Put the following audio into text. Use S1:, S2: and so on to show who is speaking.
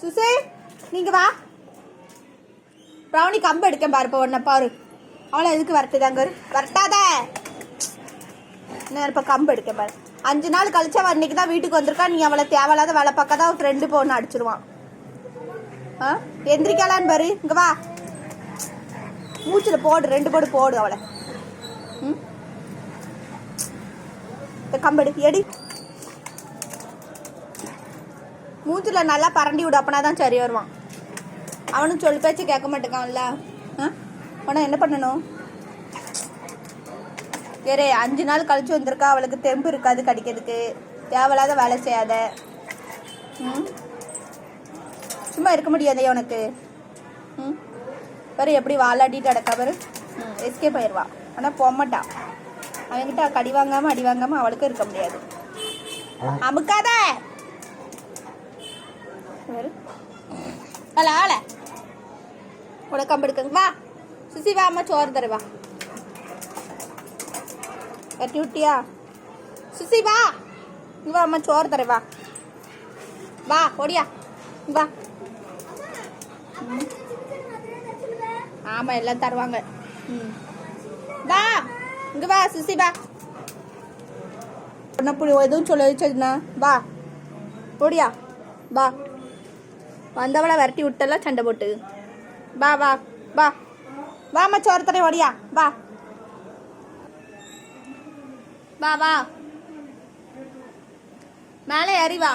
S1: சுசே நீங்க வா. ப்ரௌனி கம்பு எடுக்க பாரு. இப்போ ஒன்ன பாரு. அவளை எதுக்கு வரட்டுதாங்க? வரட்டாத. இப்போ கம்பு எடுக்க பாரு. 5 நாள் கழிச்சா அவள் இன்னைக்கு தான் வீட்டுக்கு வந்திருக்கா. நீ அவளை தேவையில்லாத வேலை பார்க்க தான் ஃப்ரெண்டு போன்னு அடிச்சிருவான். எந்திரிக்கலான்னு பாரு. இங்க வா. மூச்சில் போடு, 2 போடு போடு அவளை. கம்பெடு எடி. மூச்சில் நல்லா பரண்டி விடு, அப்பனா தான் சரி வருவான். அவனும் சொல்லி பேச்சு கேட்க மாட்டேக்கான்ல. ஆனால் என்ன பண்ணணும்? வேறே 5 நாள் கழிச்சு வந்திருக்கா. அவளுக்கு தெம்பு இருக்காது கடிக்கிறதுக்கு. தேவையில்லாத வேலை செய்யாத. சும்மா இருக்க முடியாதே உனக்கு. பாரு எப்படி வாலாட்டிட்டு அடக்கா பாரு. எஸ்கேப் ஆயிடுவா. ஆனால் போகமாட்டான். அவன்கிட்ட கடி வாங்காமல் அடி வாங்காமல் அவளுக்கும் இருக்க முடியாது. அமுக்காத. அல்ல ஆள உனக்கு எடுக்க. வா சுசி வா. அம்மா சோறு தர. வா கட்டி விட்டியா? சுசி வா. வா அம்மா சோறு தர. வா வா ஓடியா. வா. ஆமாம் எல்லாம் தருவாங்க. வா இங்கே வா சுசி வா. அப்படி எதுவும் சொல்ல வச்சதுண்ணா. வா ஓடியா. வா. வந்தவளை விரட்டி விட்டெல்லாம் சண்டை போட்டு. வா வா வா. வாம்மா சோறு தரேன். ஓடியா. வா வா வா. மேலே ஏறி வா.